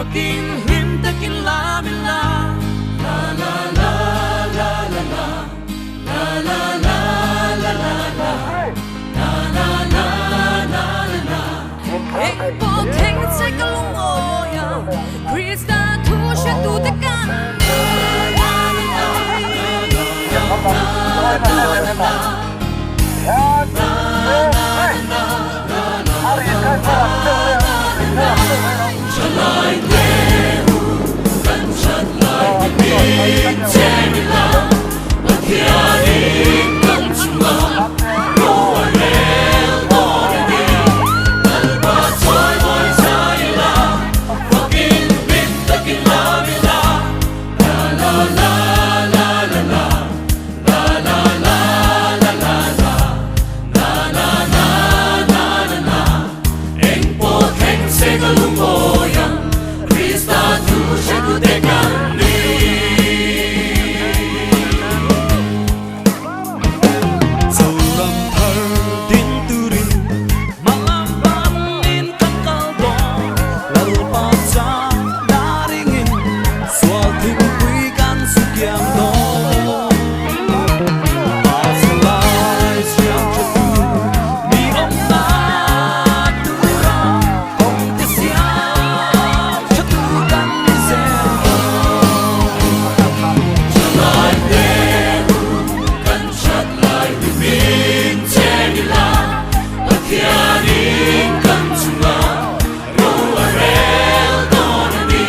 fucking him takin la mi la la la la la la la la la la la la la na na na na na ek po theng se ka lung o ya Krista thu she tu te kan la la la Jalai dehu kan jalai bibit jemila Akiani kan cuma roa rel orani Alba toy boy zaila Fucking binta kilamila La la la la la la La la la la la la La la la la la la Eng po keng se kalungoyang Krista tu sheku dekani Zoram thar din turin Malam panin kakalbong Lalpa sa daringin Swal ting kuikan sukyang no Pasalay siyang chatu Ni om na tura Om tisyang chatu kan nisero Jalai dehu kan chatlai bibin jemila Akiani kan cuma roa rel donani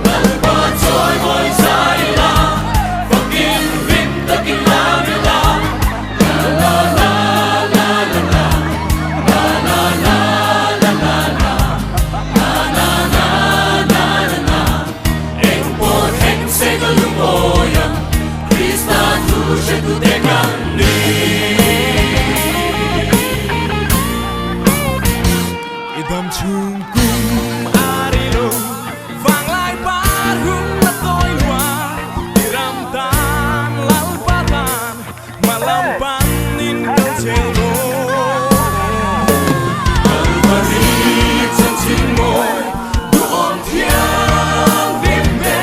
Lalpa toy boy zaila Fucking binta kilamila La la la la la la La la la la la la La la la la la la Eng po heng se kalungoyang Krista tu sheku dekani Idam chung kum arilo Vang lai parhum na toywa Iram tan lalpatan Malam panin kalcelo Kalvari chanchin moy Duom tiang bimbe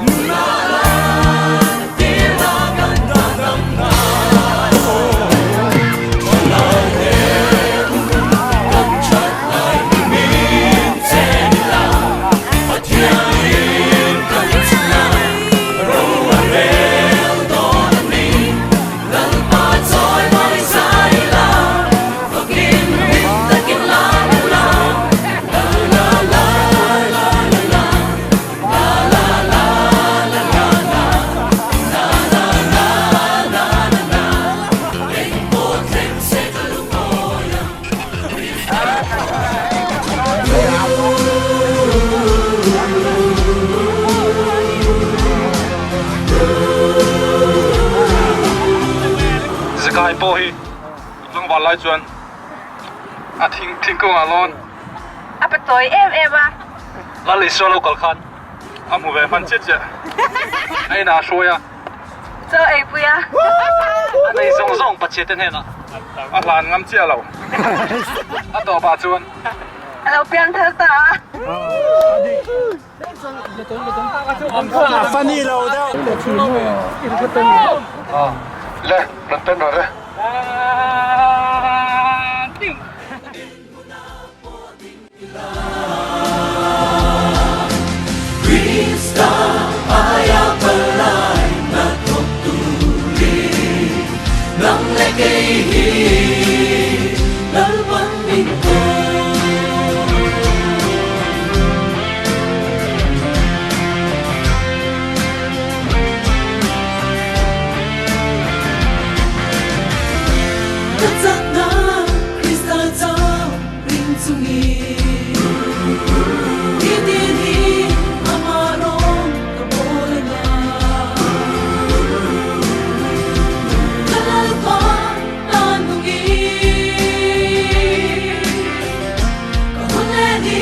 Nunalan tila ganda damna Jalai dehu kan chatlai bibin jemila Akianin kan cuma roa rel donani Lalpa toy boy zaila Fucking binta kilamila La la la la la la La la la la la la La la la la la la Eng po keng se kalungoyang Zakai po hi lung wal lai chuan a thing ko alon Apa toy em à la li so lo kal khan a mu ve fan che che ai na so ya Cho em pu ya nei zong zong pa che ten he na a lan ngam che lo a to ba chuan Alo piang thơ ta Funny đâu đâu. le lan ten no re Krista ayaw palay na tutuli Nang lekehi lalpan bingko Katzak na Krista zao ring sungi Itini amarong kabolena Kalalpan tanungi Kahuneni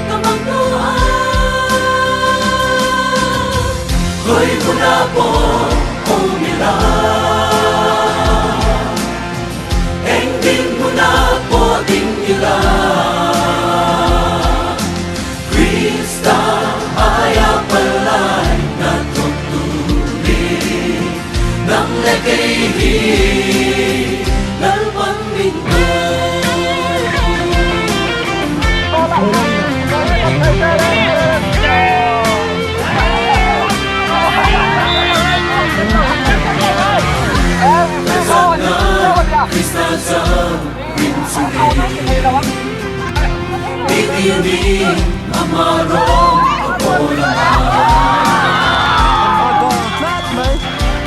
kamangtuan Hoy muna po umila Ending muna po din nila Krista lekehi lalpan minto Krista Titiri amarong kapulangan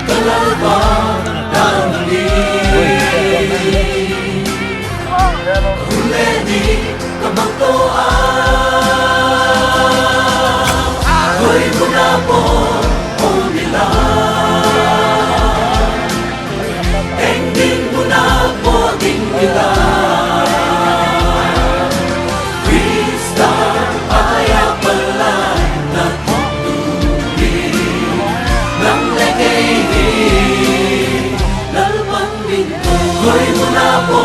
Kalalba danali Huleni kamantoan Ako'y muna po o nila Engin muna po din nila Ko'y muna po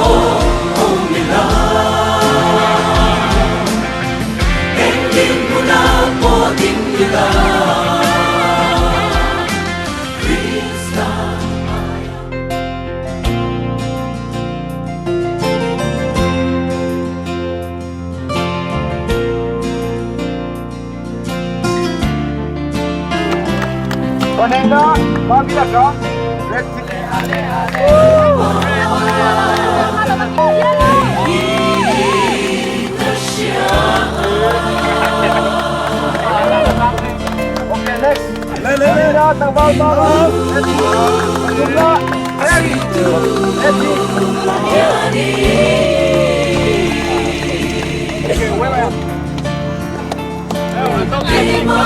umila Engin muna po din nila Krista Konenga, mabiyak ka? Let's see. Okay, next. Lele, tambal bawah. Lima